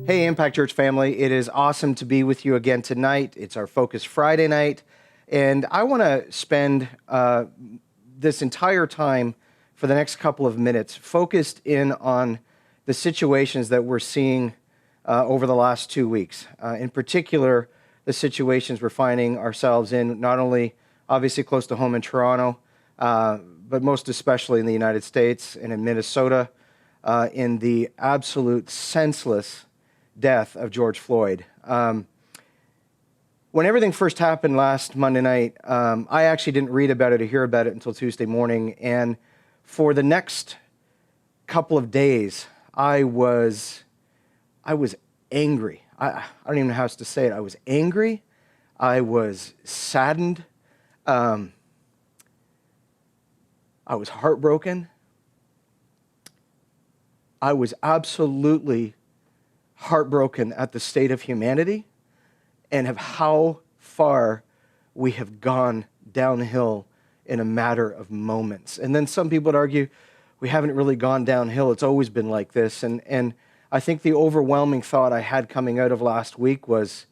Hey, Impact Church family. It is awesome to be with you again tonight. It's our Focus Friday night. And I want to spend this entire time for the next couple of minutes focused in on the situations that we're seeing over the last 2 weeks. In particular, the situations we're finding ourselves in, not only obviously close to home in Toronto, but most especially in the United States and in Minnesota, in the absolute senseless death of George Floyd. When everything first happened last Monday night, I actually didn't read about it or hear about it until Tuesday morning. And for the next couple of days, I was angry. I don't even know how else to say it. I was angry. I was saddened. I was heartbroken. I was absolutely heartbroken at the state of humanity and of how far we have gone downhill in a matter of moments. And then some people would argue we haven't really gone downhill. It's always been like this. And I think the overwhelming thought I had coming out of last week was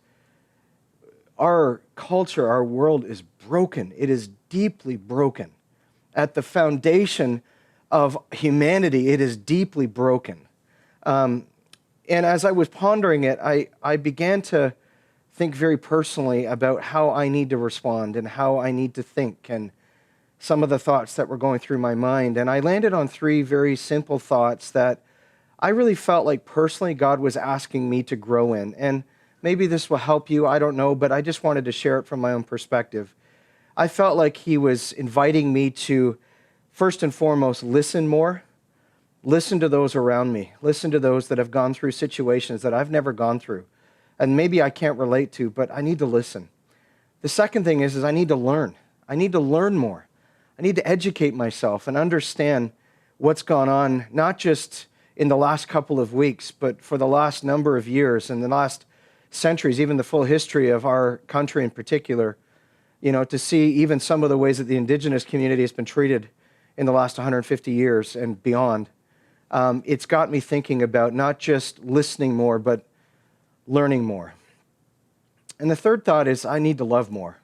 our culture, our world is broken. It is deeply broken. At the foundation of humanity, it is deeply broken. And as I was pondering it, I began to think very personally about how I need to respond and how I need to think and some of the thoughts that were going through my mind. And I landed on 3 very simple thoughts that I really felt like personally God was asking me to grow in. And maybe this will help you, I don't know, but I just wanted to share it from my own perspective. I felt like he was inviting me to, first and foremost, listen more. Listen to those around me. Listen to those that have gone through situations that I've never gone through. And maybe I can't relate to, but I need to listen. The second thing is I need to learn. I need to learn more. I need to educate myself and understand what's gone on, not just in the last couple of weeks, but for the last number of years and the last centuries, even the full history of our country in particular, to see even some of the ways that the indigenous community has been treated in the last 150 years and beyond. It's got me thinking about not just listening more, but learning more. And the third thought is I need to love more.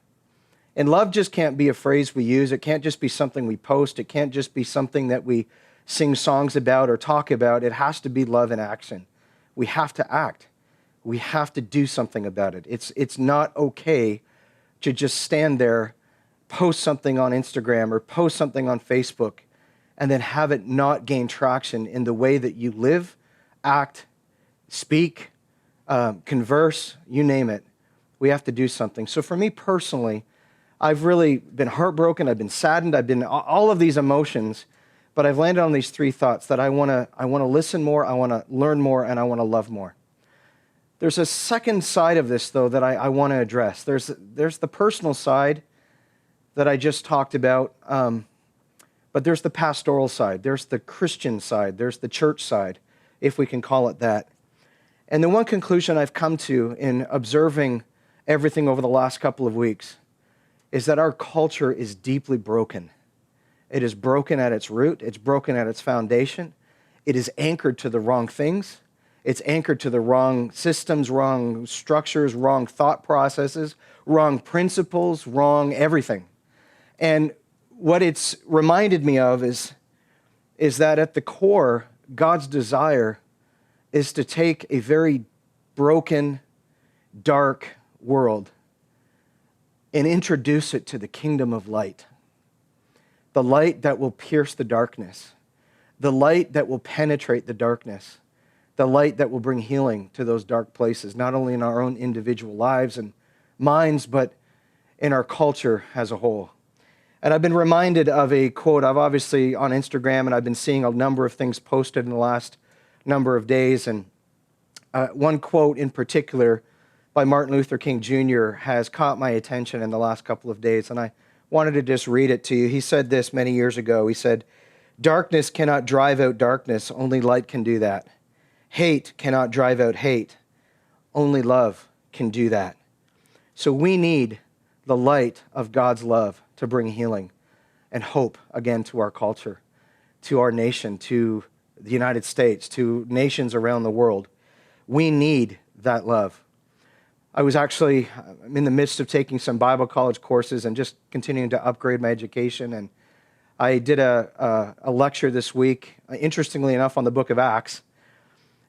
And love just can't be a phrase we use. It can't just be something we post. It can't just be something that we sing songs about or talk about. It has to be love in action. We have to act. We have to do something about it. It's not okay to just stand there, post something on Instagram or post something on Facebook, and then have it not gain traction in the way that you live, act, speak, converse, you name it. We have to do something. So for me personally, I've really been heartbroken, I've been saddened, I've been all of these emotions, but I've landed on these 3 thoughts that I want to listen more, I want to learn more, and I want to love more. There's a second side of this, though, that I want to address. There's the personal side that I just talked about, but there's the pastoral side, there's the Christian side, there's the church side, if we can call it that. And the one conclusion I've come to in observing everything over the last couple of weeks is that our culture is deeply broken. It is broken at its root, it's broken at its foundation, it is anchored to the wrong things, it's anchored to the wrong systems, wrong structures, wrong thought processes, wrong principles, wrong everything. And what it's reminded me of is that at the core, God's desire is to take a very broken, dark world and introduce it to the kingdom of light. The light that will pierce the darkness. The light that will penetrate the darkness. The light that will bring healing to those dark places, not only in our own individual lives and minds, but in our culture as a whole. And I've been reminded of a quote. I've obviously on Instagram, and I've been seeing a number of things posted in the last number of days. And one quote in particular by Martin Luther King Jr. has caught my attention in the last couple of days. And I wanted to just read it to you. He said this many years ago. He said, "Darkness cannot drive out darkness. Only light can do that. Hate cannot drive out hate. Only love can do that." So we need the light of God's love to bring healing and hope again to our culture, to our nation, to the United States, to nations around the world. We need that love. I'm in the midst of taking some Bible college courses and just continuing to upgrade my education. And I did a lecture this week, interestingly enough, on the book of Acts.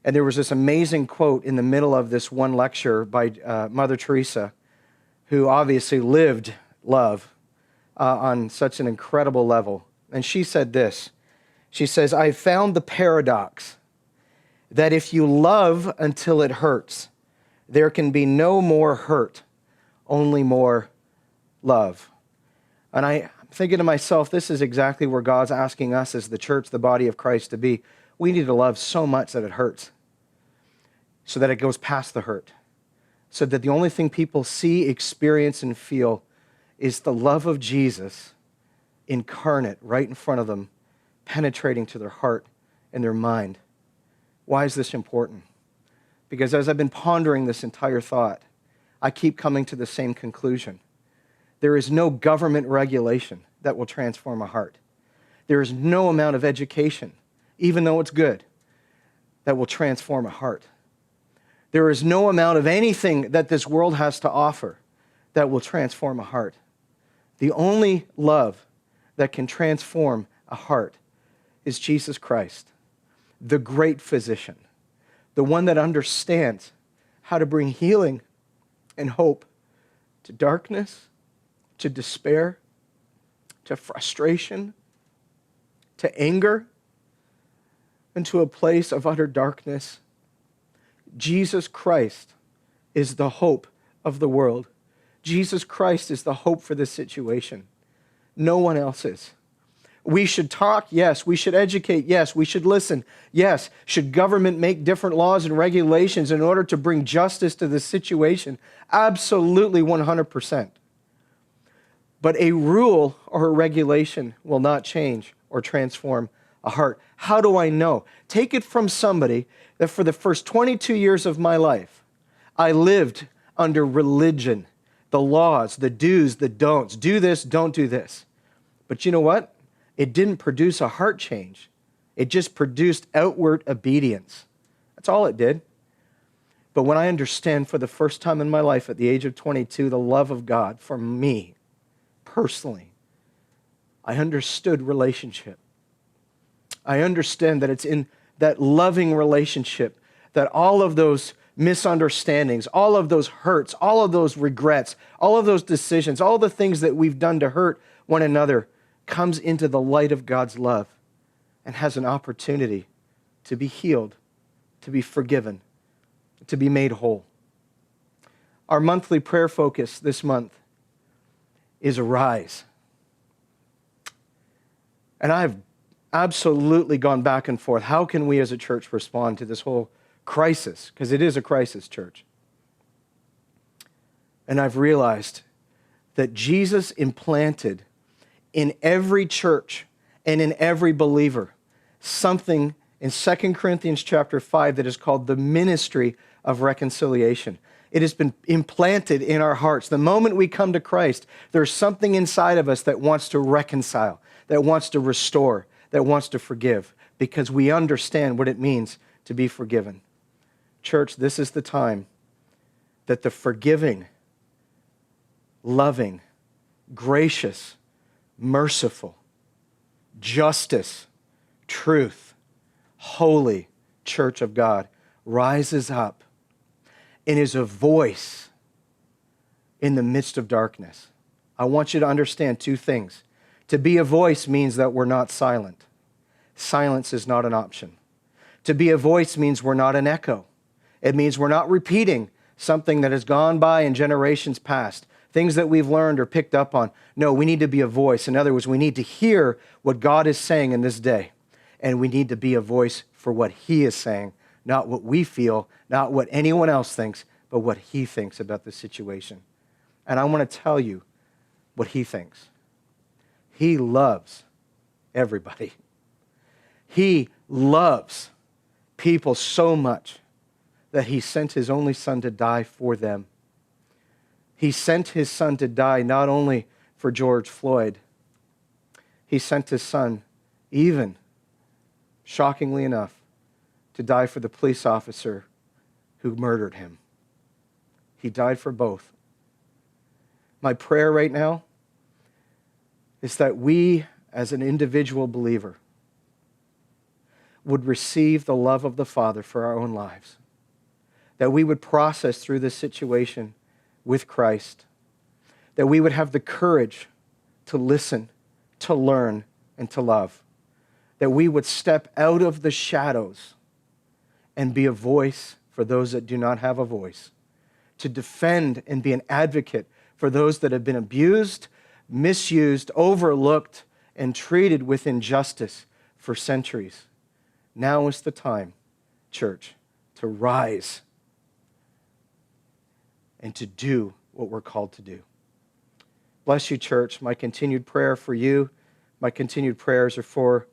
And there was this amazing quote in the middle of this one lecture by Mother Teresa, who obviously lived love on such an incredible level. And she said this. She says, "I found the paradox that if you love until it hurts, there can be no more hurt, only more love." And I'm thinking to myself, this is exactly where God's asking us as the church, the body of Christ, to be. We need to love so much that it hurts, so that it goes past the hurt, so that the only thing people see, experience, and feel is the love of Jesus incarnate right in front of them, penetrating to their heart and their mind. Why is this important? Because as I've been pondering this entire thought, I keep coming to the same conclusion. There is no government regulation that will transform a heart. There is no amount of education, even though it's good, that will transform a heart. There is no amount of anything that this world has to offer that will transform a heart. The only love that can transform a heart is Jesus Christ, the great physician, the one that understands how to bring healing and hope to darkness, to despair, to frustration, to anger, and to a place of utter darkness. Jesus Christ is the hope of the world. Jesus Christ is the hope for this situation. No one else is. We should talk, yes. We should educate, yes. We should listen, yes. Should government make different laws and regulations in order to bring justice to this situation? Absolutely, 100%. But a rule or a regulation will not change or transform a heart. How do I know? Take it from somebody that for the first 22 years of my life, I lived under religion, the laws, the do's, the don'ts. Do this, don't do this. But you know what? It didn't produce a heart change. It just produced outward obedience. That's all it did. But when I understand for the first time in my life at the age of 22, the love of God for me personally, I understood relationship. I understand that it's in that loving relationship that all of those misunderstandings, all of those hurts, all of those regrets, all of those decisions, all the things that we've done to hurt one another comes into the light of God's love and has an opportunity to be healed, to be forgiven, to be made whole. Our monthly prayer focus this month is Arise. And I've absolutely gone back and forth. How can we as a church respond to this whole crisis? Because it is a crisis, church. And I've realized that Jesus implanted in every church and in every believer something in 2 Corinthians chapter 5 that is called the ministry of reconciliation. It has been implanted in our hearts. The moment we come to Christ, there's something inside of us that wants to reconcile, that wants to restore, that wants to forgive, because we understand what it means to be forgiven. Church, this is the time that the forgiving, loving, gracious, merciful, justice, truth, holy church of God rises up and is a voice in the midst of darkness. I want you to understand two things. To be a voice means that we're not silent. Silence is not an option. To be a voice means we're not an echo. It means we're not repeating something that has gone by in generations past, things that we've learned or picked up on. No, we need to be a voice. In other words, we need to hear what God is saying in this day. And we need to be a voice for what He is saying, not what we feel, not what anyone else thinks, but what He thinks about the situation. And I want to tell you what He thinks. He loves everybody. He loves people so much that He sent His only Son to die for them. He sent His Son to die not only for George Floyd, He sent His Son, even, shockingly enough, to die for the police officer who murdered him. He died for both. My prayer right now is that we, as an individual believer, would receive the love of the Father for our own lives, that we would process through this situation with Christ, that we would have the courage to listen, to learn, and to love, that we would step out of the shadows and be a voice for those that do not have a voice, to defend and be an advocate for those that have been abused, misused, overlooked, and treated with injustice for centuries. Now is the time, church, to rise and to do what we're called to do. Bless you, church. My continued prayer for you, my continued prayers are for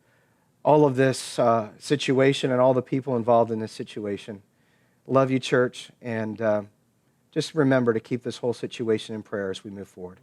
all of this situation and all the people involved in this situation. Love you, church, and just remember to keep this whole situation in prayer as we move forward.